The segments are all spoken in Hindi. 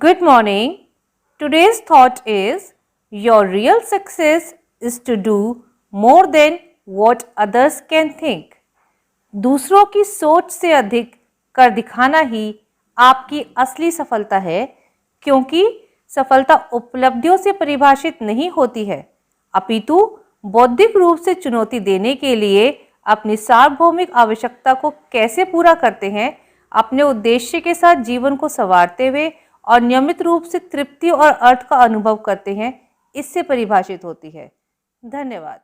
Good morning. Today's thought is your real success is to do more than what others can think. दूसरों की सोच से अधिक कर दिखाना ही आपकी असली सफलता है, क्योंकि सफलता उपलब्धियों से परिभाषित नहीं होती है, अपितु बौद्धिक रूप से चुनौती देने के लिए अपनी सार्वभौमिक आवश्यकता को कैसे पूरा करते हैं, अपने उद्देश्य के साथ जीवन को संवारते हुए और नियमित रूप से तृप्ति और अर्थ का अनुभव करते हैं, इससे परिभाषित होती है। धन्यवाद।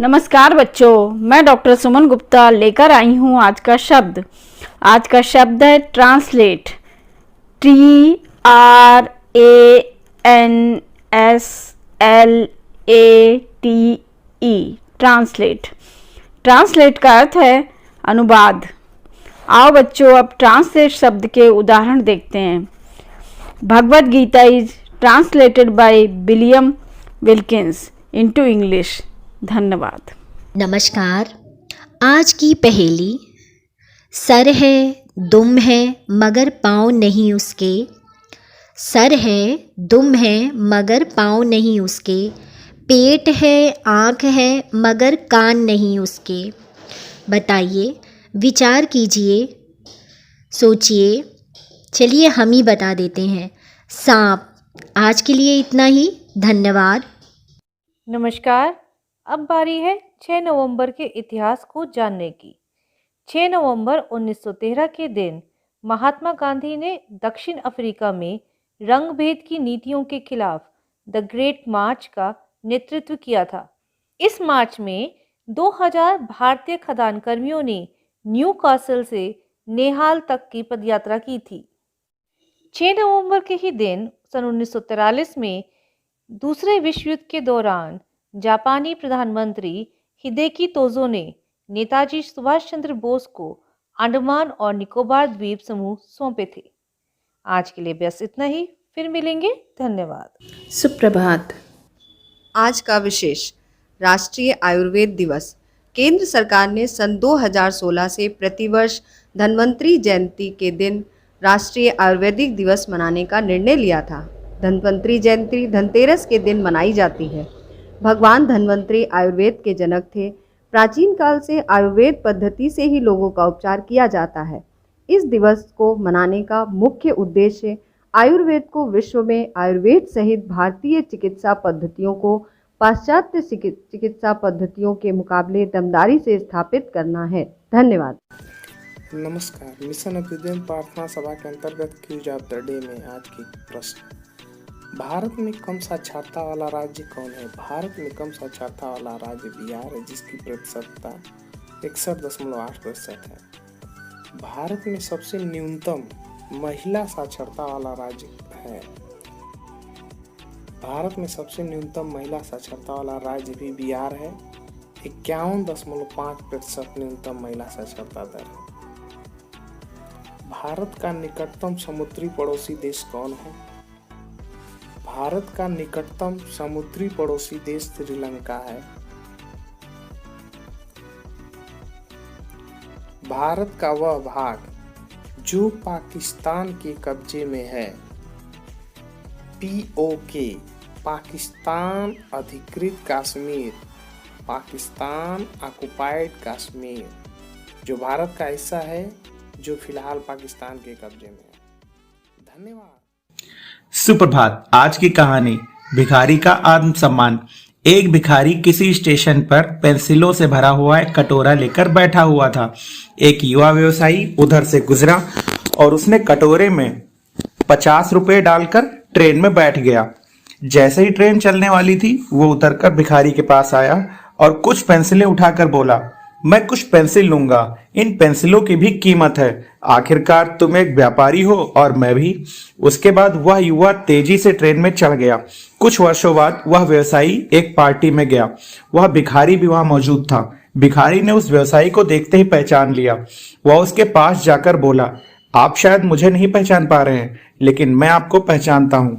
नमस्कार बच्चों, मैं डॉक्टर सुमन गुप्ता लेकर आई हूँ आज का शब्द। आज का शब्द है ट्रांसलेट। TRANSLATE। ट्रांसलेट। ट्रांसलेट का अर्थ है अनुवाद। आओ बच्चों, अब ट्रांसलेट शब्द के उदाहरण देखते हैं। Bhagavad Gita is translated by William Wilkins into English. धन्यवाद। नमस्कार। आज की पहेली। सर है, दुम है, मगर पाँव नहीं उसके। सर है, दुम है, मगर पाँव नहीं उसके। पेट है, आँख है, मगर कान नहीं उसके। बताइए, विचार कीजिए, सोचिए। चलिए हम ही बता देते हैं। सांप। आज के लिए इतना ही। धन्यवाद। नमस्कार। अब बारी है 6 नवंबर के इतिहास को जानने की। 6 नवंबर 1913 के दिन महात्मा गांधी ने दक्षिण अफ्रीका में रंगभेद की नीतियों के खिलाफ द ग्रेट मार्च का नेतृत्व किया था। इस मार्च में 2000 भारतीय खदान कर्मियों ने न्यू कासल से नेहाल तक की पदयात्रा की थी। 6 नवंबर के ही दिन सन 1943 में दूसरे विश्व युद्ध के दौरान जापानी प्रधानमंत्री हिदेकी तोजो ने नेताजी सुभाष चंद्र बोस को अंडमान और निकोबार द्वीप समूह सौंपे थे। आज के लिए बस इतना ही, फिर मिलेंगे। धन्यवाद। सुप्रभात। आज का विशेष राष्ट्रीय आयुर्वेद दिवस। केंद्र सरकार ने सन 2016 से प्रतिवर्ष धन्वंतरी जयंती के दिन राष्ट्रीय आयुर्वेदिक दिवस मनाने का निर्णय लिया था। धन्वंतरी जयंती धनतेरस के दिन मनाई जाती है। भगवान धन्वंतरी आयुर्वेद के जनक थे। प्राचीन काल से आयुर्वेद पद्धति से ही लोगों का उपचार किया जाता है। इस दिवस को मनाने का मुख्य उद्देश्य आयुर्वेद को विश्व में आयुर्वेद सहित भारतीय चिकित्सा पद्धतियों को पाश्चात्य चिकित्सा पद्धतियों के मुकाबले दमदारी से स्थापित करना है। धन्यवाद। नमस्कार। मिशन अभ्युदय प्रार्थना सभा के अंतर्गत क्यूज ऑफ द डे में आज की प्रश्न। भारत में कम साक्षरता वाला राज्य कौन है? भारत में कम साक्षरता वाला राज्य बिहार है, जिसकी प्रतिशतता 61.8% है। भारत में सबसे न्यूनतम महिला साक्षरता वाला राज्य है। भारत में सबसे न्यूनतम महिला साक्षरता वाला राज्य भी बिहार है। 51.5% न्यूनतम महिला साक्षरता दर है। भारत का निकटतम समुद्री पड़ोसी देश कौन है? भारत का निकटतम समुद्री पड़ोसी देश श्रीलंका है। भारत का वह भाग जो पाकिस्तान के कब्जे में है, POK, पाकिस्तान अधिकृत कश्मीर, पाकिस्तान ऑक्युपाइड कश्मीर, जो भारत का हिस्सा है, जो फिलहाल पाकिस्तान के कब्जे में है। धन्यवाद। सुप्रभात। आज की कहानी भिखारी का आत्मसम्मान। एक भिखारी किसी स्टेशन पर पेंसिलों से भरा हुआ एक कटोरा लेकर बैठा हुआ था। एक युवा व्यवसायी उधर से गुजरा और उसने कटोरे में 50 रुपए डालकर ट्रेन में बैठ गया। जैसे ही ट्रेन चलने वाली थी, वो उतरकर भिखारी के पास आया और कुछ पेंसिलें उठाकर बोला, मैं कुछ पेंसिल लूंगा, इन पेंसिलों की भी कीमत है। आखिरकार तुम एक व्यापारी हो और मैं भी। उसके बाद वह युवा तेजी से ट्रेन में चढ़ गया। कुछ वर्षों बाद वह व्यवसायी एक पार्टी में गया। वह भिखारी भी वहां मौजूद था। भिखारी ने उस व्यवसायी को देखते ही पहचान लिया। वह उसके पास जाकर बोला, आप शायद मुझे नहीं पहचान पा रहे हैं, लेकिन मैं आपको पहचानता हूं।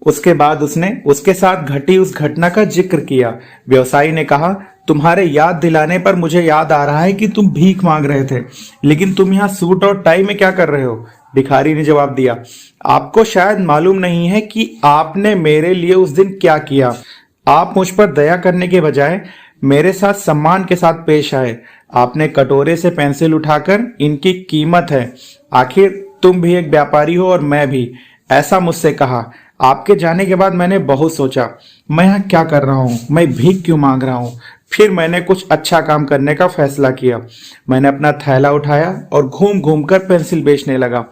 उसके बाद उसने उसके साथ घटी उस घटना का जिक्र किया। व्यवसायी ने कहा, तुम्हारे याद दिलाने पर मुझे याद आ रहा है कि तुम भीख मांग रहे थे, लेकिन तुम यहाँ सूट और टाई में क्या कर रहे हो? भिखारी ने जवाब दिया, आपको शायद मालूम नहीं है कि आपने मेरे लिए उस दिन क्या किया। आप मुझ पर दया करने के बजाय मेरे साथ सम्मान के साथ पेश आए। आपने कटोरे से पेंसिल उठाकर इनकी कीमत है, आखिर तुम भी एक व्यापारी हो और मैं भी, ऐसा मुझसे कहा। आपके जाने के बाद मैंने बहुत सोचा, मैं यहाँ क्या कर रहा हूँ, मैं भीख क्यों मांग रहा हूँ। फिर मैंने कुछ अच्छा काम करने का फैसला किया। मैंने अपना थैला उठाया और घूम घूम कर पेंसिल बेचने लगा।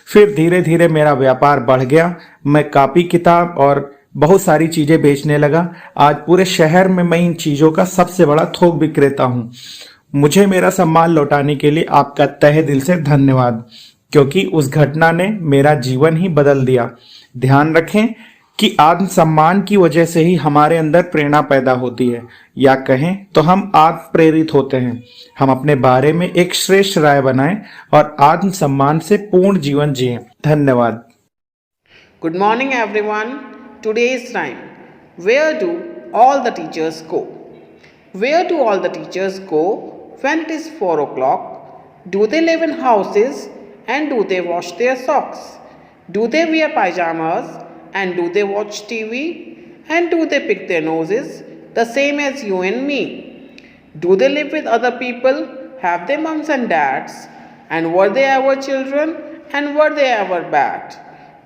फिर धीरे धीरे मेरा व्यापार बढ़ गया। मैं कॉपी किताब और बहुत सारी चीजें बेचने लगा। आज पूरे शहर में मैं इन चीजों का सबसे बड़ा थोक विक्रेता हूँ। मुझे मेरा सम्मान लौटाने के लिए आपका तहे दिल से धन्यवाद, क्योंकि उस घटना ने मेरा जीवन ही बदल दिया। ध्यान रखें कि आत्मसम्मान की वजह से ही हमारे अंदर प्रेरणा पैदा होती है, या कहें तो हम आत्म प्रेरित होते हैं। हम अपने बारे में एक श्रेष्ठ राय बनाएं और आत्मसम्मान से पूर्ण जीवन जिएं। धन्यवाद। Good morning everyone. Today's time. Where do all the teachers go? Where do all the teachers go when it is 4 o'clock? Do they live in houses and do they wash their socks? Do they wear pajamas and do they watch TV? And do they pick their noses the same as you and me? Do they live with other people? Have they moms and dads? And were they ever children? And were they ever bad?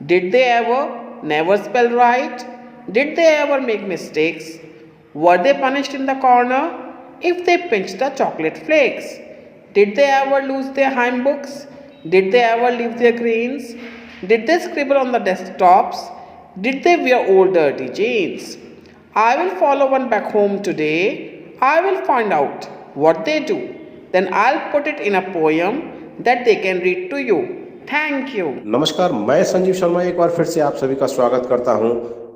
Did they ever never spell right? Did they ever make mistakes? Were they punished in the corner if they pinched the chocolate flakes? Did they ever lose their hymn books? Did they ever leave their cranes? Did they scribble on the desktops? Did they wear old dirty jeans? I will follow one back home today. I will find out what they do. Then I'll put it in a poem that they can read to you. Thank you. नमस्कार, मैं संजीव शर्मा एक बार फिर से आप सभी का स्वागत करता हूं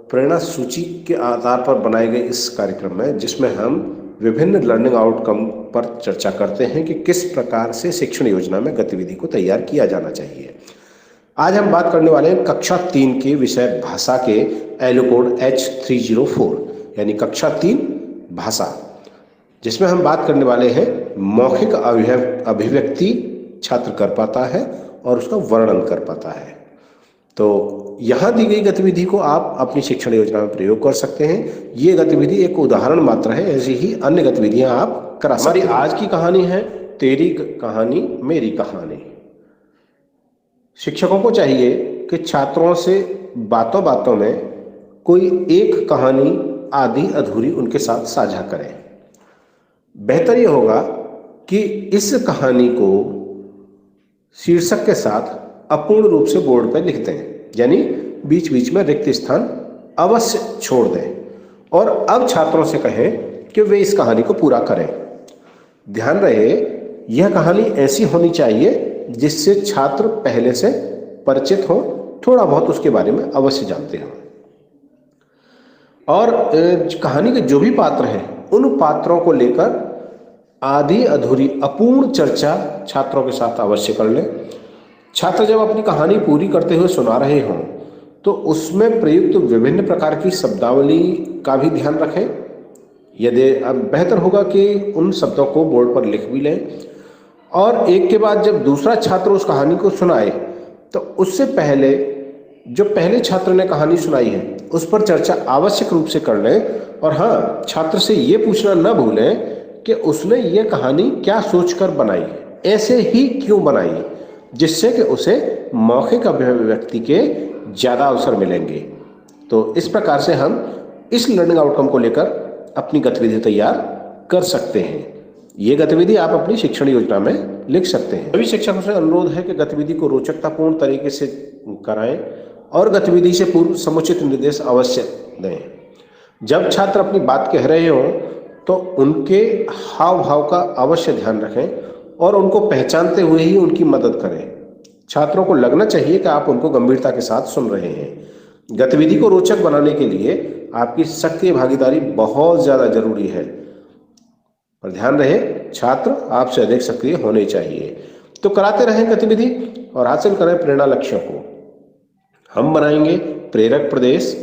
प्रेरणा सूची के आधार पर बनाए गए इस कार्यक्रम में, जिसमें हम विभिन्न लर्निंग आउटकम पर चर्चा करते हैं कि किस प्रकार से शिक्षण योजना में गतिविधि को तैयार किया जाना चाहिए। आज हम बात करने वाले हैं कक्षा 3 के विषय भाषा के एलो कोड H304 यानी कक्षा 3 भाषा, जिसमें हम बात करने वाले हैं मौखिक अभिव्यक्ति छात्र कर पाता है और उसका वर्णन कर पाता है। तो यहाँ दी गई गतिविधि को आप अपनी शिक्षण योजना में प्रयोग कर सकते हैं। ये गतिविधि एक उदाहरण मात्र है, ऐसी ही अन्य गतिविधियां आप करा सकते हैं। हमारी आज की कहानी है तेरी कहानी मेरी कहानी। शिक्षकों को चाहिए कि छात्रों से बातों बातों में कोई एक कहानी आधी अधूरी उनके साथ साझा करें। बेहतर यह होगा कि इस कहानी को शीर्षक के साथ अपूर्ण रूप से बोर्ड पर लिख दें, यानी बीच बीच में रिक्त स्थान अवश्य छोड़ दें और अब छात्रों से कहें कि वे इस कहानी को पूरा करें। ध्यान रहे, यह कहानी ऐसी होनी चाहिए जिससे छात्र पहले से परिचित हो, थोड़ा बहुत उसके बारे में अवश्य जानते हो। और कहानी के जो भी पात्र हैं उन पात्रों को लेकर आधी अधूरी अपूर्ण चर्चा छात्रों के साथ अवश्य कर लें। छात्र जब अपनी कहानी पूरी करते हुए सुना रहे हों तो उसमें प्रयुक्त विभिन्न प्रकार की शब्दावली का भी ध्यान रखें। यदि अब बेहतर होगा कि उन शब्दों को बोर्ड पर लिख भी लें और एक के बाद जब दूसरा छात्र उस कहानी को सुनाए तो उससे पहले जो पहले छात्र ने कहानी सुनाई है उस पर चर्चा आवश्यक रूप से कर लें। और हाँ, छात्र से ये पूछना न भूलें कि उसने ये कहानी क्या सोचकर बनाई, ऐसे ही क्यों बनाई, जिससे कि उसे मौखिक अभिव्यक्ति के ज़्यादा अवसर मिलेंगे। तो इस प्रकार से हम इस लर्निंग आउटकम को लेकर अपनी गतिविधि तैयार कर सकते हैं। ये गतिविधि आप अपनी शिक्षण योजना में लिख सकते हैं। सभी शिक्षकों से अनुरोध है कि गतिविधि को रोचकतापूर्ण तरीके से कराएं और गतिविधि से पूर्व समुचित निर्देश अवश्य दें। जब छात्र अपनी बात कह रहे हों तो उनके हाव भाव का अवश्य ध्यान रखें और उनको पहचानते हुए ही उनकी मदद करें। छात्रों को लगना चाहिए कि आप उनको गंभीरता के साथ सुन रहे हैं। गतिविधि को रोचक बनाने के लिए आपकी सक्रिय भागीदारी बहुत ज़्यादा जरूरी है, पर ध्यान रहे छात्र आपसे अधिक सक्रिय होने चाहिए। तो कराते रहें गतिविधि और हासिल करें प्रेरणा लक्ष्यों को। हम बनाएंगे प्रेरक प्रदेश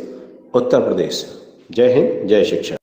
उत्तर प्रदेश। जय हिंद, जय शिक्षा।